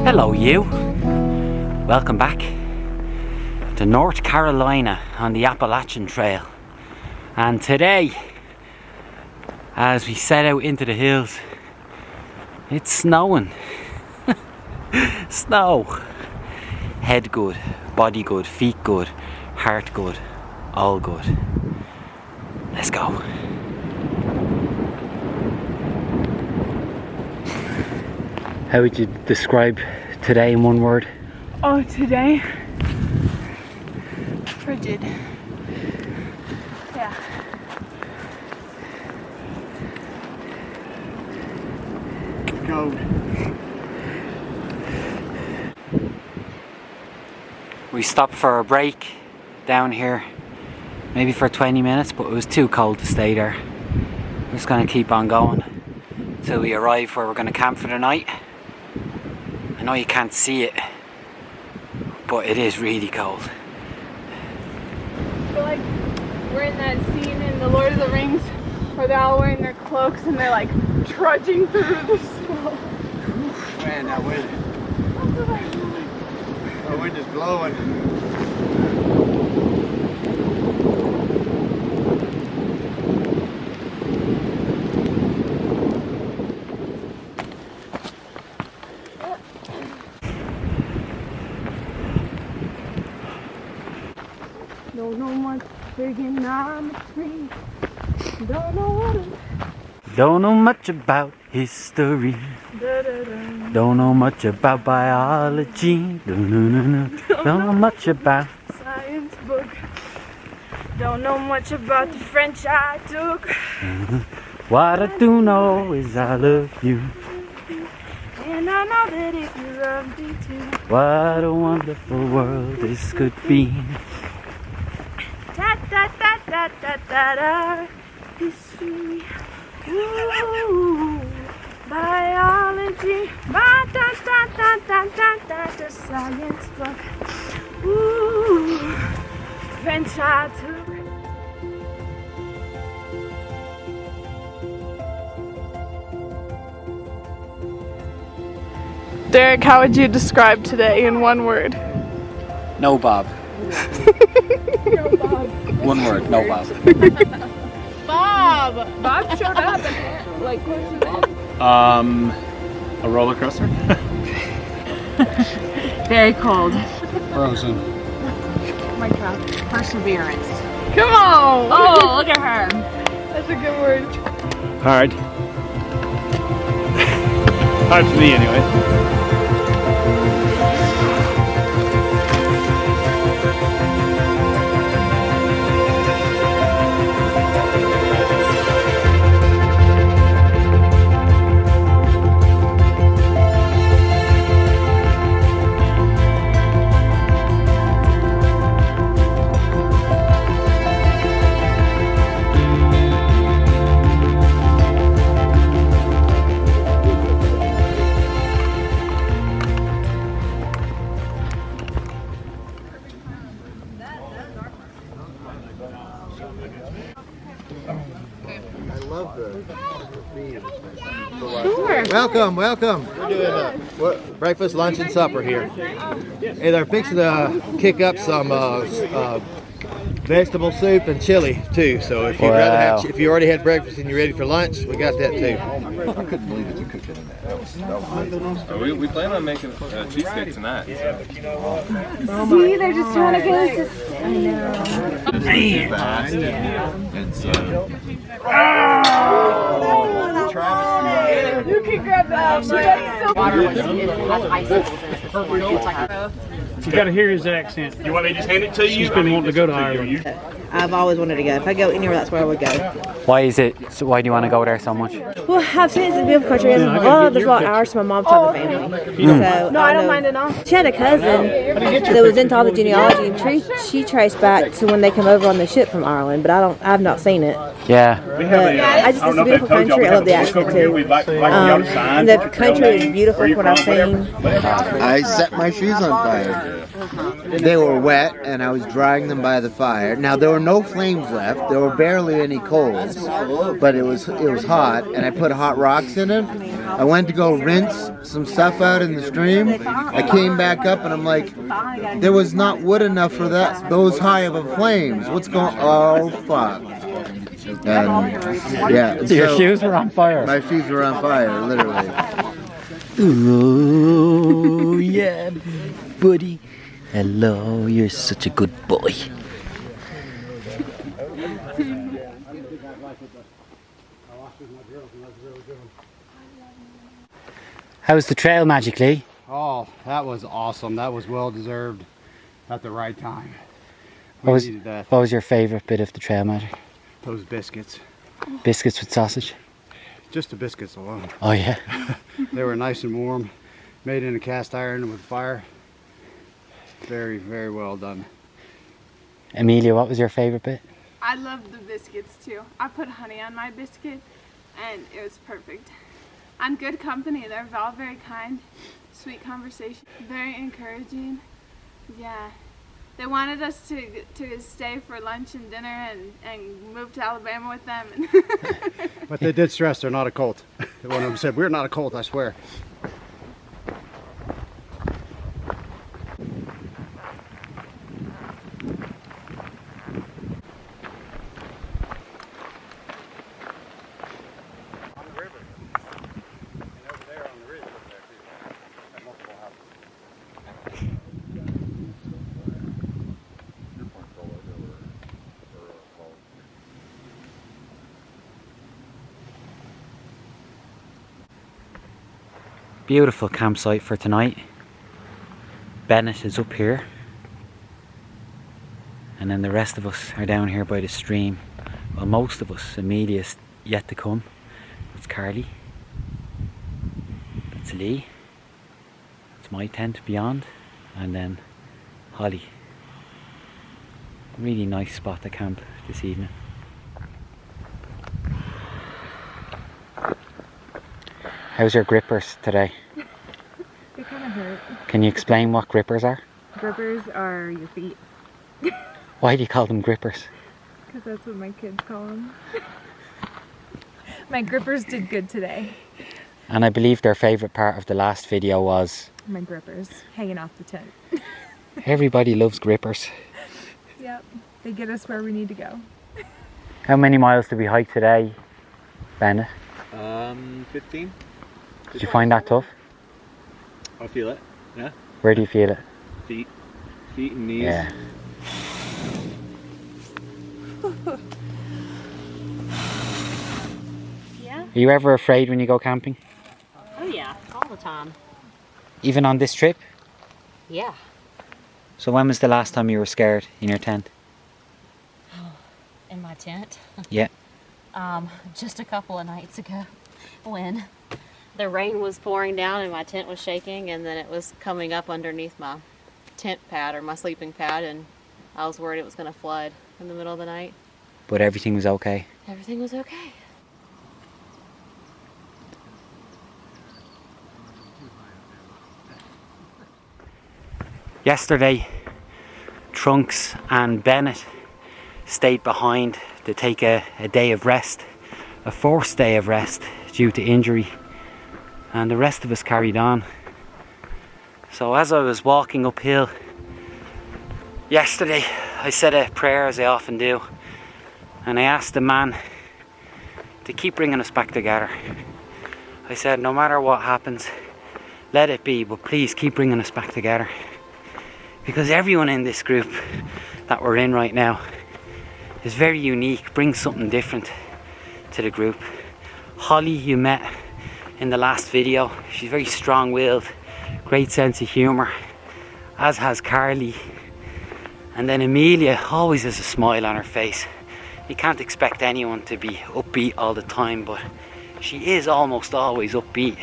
Hello you, welcome back to North Carolina on the Appalachian Trail. And today, as we set out into the hills, it's snowing. Snow. Head good, body good, feet good, heart good, all good. Let's go. How would you describe today in one word? Oh, today? Frigid. Yeah. Go. We stopped for a break down here, maybe for 20 minutes, but it was too cold to stay there. We're just gonna keep on going until we arrive where we're gonna camp for the night. I know you can't see it, but it is really cold. I feel like we're in that scene in The Lord of the Rings where they're all wearing their cloaks and they're like trudging through the snow. Man, that wind. That wind is blowing. Don't know much friggin' I'm a tree. Don't know what it Don't know much about history. Don't know much about biology. Don't know much about science book. Don't know much about the French I took. What I do know is I love you. And I know that if you love me too. What a wonderful world this could be. Da da da da da da da. History. Ooh. Biology. Ba da da da da da da. The science book. Ooh. French I took. Derek, how would you describe today in one word? No Bob. No, Bob. One word, no Bob. Bob! Bob showed up and like pushed it in. A roller coaster? Very cold. Frozen. Oh my God. Perseverance. Come on! Oh, look at her. That's a good word. Hard. Hard for me anyway. I love the feed. Sure. Welcome, welcome. We're doing breakfast, lunch, and supper here. Hey, they're fixing to kick up some vegetable soup and chili too. So if you'd rather have, if you already had breakfast and you're ready for lunch, we got that too. I couldn't believe that you cooked it in that. That was amazing. We plan on making cheesecake tonight. See, they're just trying to get us. I know. Fast and so. You can grab that. You gotta hear his accent. You want me to just hand it to you? She's been wanting to go to Ireland. I've always wanted to go. If I go anywhere, that's where I would go. Why is it? So why do you want to go there so much? Well, I've seen it's a beautiful country. And, there's a lot of hours to my mom's side of the family. So, No, I don't mind at all. She had a cousin that was into all the genealogy, and she traced back to when they came over on the ship from Ireland. But I've not seen it. Yeah. But I just, it's a beautiful country. I love the accent too. And the country is beautiful from what I've seen. I set my shoes on fire. They were wet, and I was drying them by the fire. Now, they were were no flames left. There were barely any coals, but it was hot, and I put hot rocks in it. I went to go rinse some stuff out in the stream. I came back up, and I'm like, there was not wood enough for those high of a flames. What's going? Oh fuck! And yeah, So your shoes were on fire. my shoes were on fire, literally. Oh yeah, buddy. Hello, you're such a good boy. How's the trail, Magic Lee? Oh, that was awesome. That was well deserved at the right time. What Needed that. was your favourite bit of the trail, Magic? Those biscuits. Biscuits with sausage? Just the biscuits alone. Oh yeah. They were nice and warm, made in a cast iron with fire. Very, very well done. Amelia, what was your favourite bit? I love the biscuits too. I put honey on my biscuit and it was perfect. And good company. They're all very kind. Sweet conversation. Very encouraging. Yeah. They wanted us to stay for lunch and dinner and move to Alabama with them. But they did stress they're not a cult. One of them said, "We're not a cult, I swear." Beautiful campsite for tonight. Bennett is up here. And then the rest of us are down here by the stream. Well, most of us. Amelia's yet to come. That's Carly. That's Lee. That's my tent beyond. And then Holly. Really nice spot to camp this evening. How's your grippers today? They kind of hurt. Can you explain what grippers are? Grippers are your feet. Why do you call them grippers? Because that's what my kids call them. My grippers did good today. And I believe their favourite part of the last video was... My grippers hanging off the tent. Everybody loves grippers. Yep. They get us where we need to go. How many miles did we hike today, Bennett? 15. Did you find that tough? I feel it. Yeah. Where do you feel it? Feet and knees. Yeah. Yeah? Are you ever afraid when you go camping? Oh yeah, all the time. Even on this trip? Yeah. So when was the last time you were scared in your tent? In my tent. Yeah. Just a couple of nights ago when the rain was pouring down and my tent was shaking, and then it was coming up underneath my tent pad or my sleeping pad, and I was worried it was going to flood in the middle of the night. But everything was okay? Everything was okay. Yesterday, Trunks and Bennett stayed behind to take a day of rest, a forced day of rest due to injury, and the rest of us carried on. So as I was walking uphill yesterday, I said a prayer, as I often do, and I asked the man to keep bringing us back together. I said, no matter what happens, let it be, but please keep bringing us back together. Because everyone in this group that we're in right now is very unique, brings something different to the group. Holly, you met in the last video. She's very strong-willed, great sense of humour, as has Carly. And then Amelia always has a smile on her face. You can't expect anyone to be upbeat all the time, but she is almost always upbeat,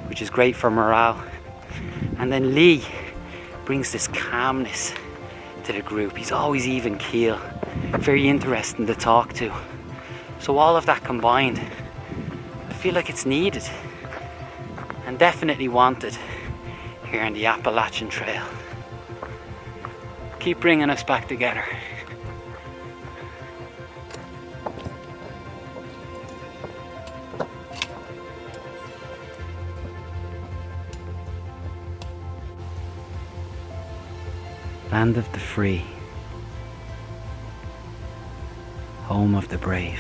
which is great for morale. And then Lee brings this calmness to the group. He's always even keel, very interesting to talk to. So all of that combined, I feel like it's needed and definitely wanted here on the Appalachian Trail. Keep bringing us back together. Land of the free. Home of the brave.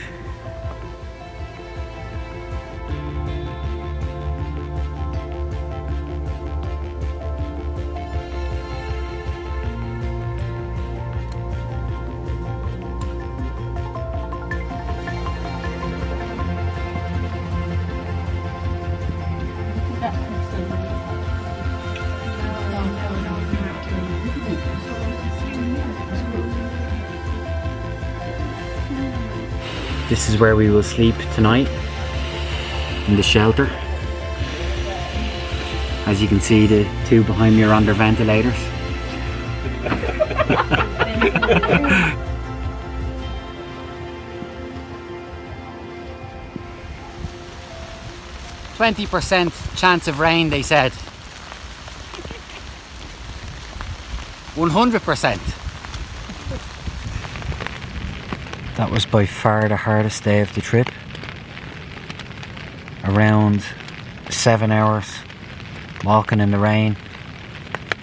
This is where we will sleep tonight, in the shelter. As you can see, the two behind me are on their ventilators. %20 chance of rain, they said. 100%. That was by far the hardest day of the trip. Around 7 hours walking in the rain,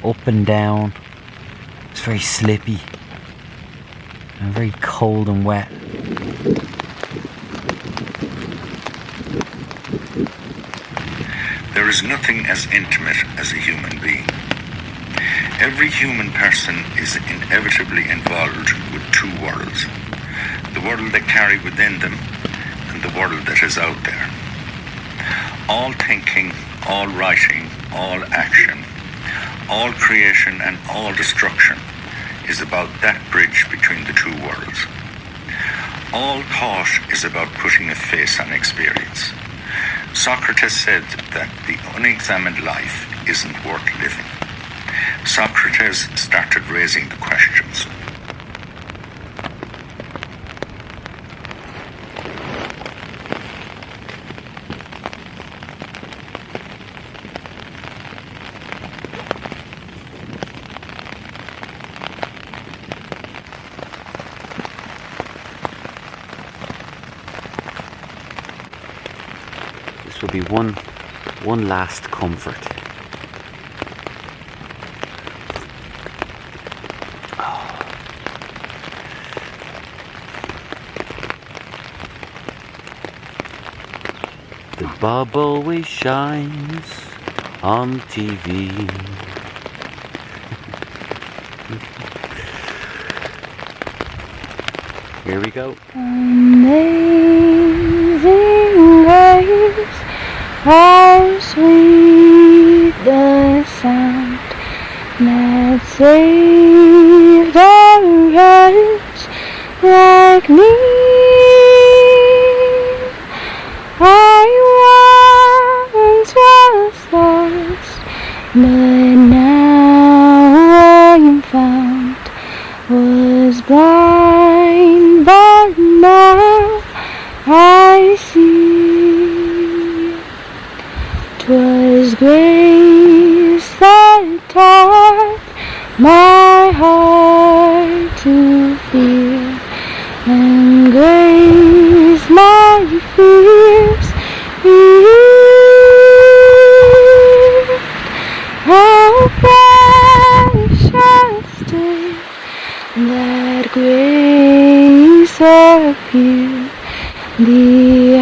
up and down. It's very slippy and very cold and wet. There is nothing as intimate as a human being. Every human person is inevitably involved with two worlds. The world they carry within them and the world that is out there. All thinking, all writing, all action, all creation and all destruction is about that bridge between the two worlds. All thought is about putting a face on experience. Socrates said that the unexamined life isn't worth living. Socrates started raising the questions. This will be one last comfort. The Bob always shines on TV. Here we go. Amazing grace, how sweet the sound that saved a wretch like me. I once was lost, but now I am found. Was blind, but now I see. 'Twas grace that taught my heart to fear, and grace my fears relieved. How precious day that grace appeared, the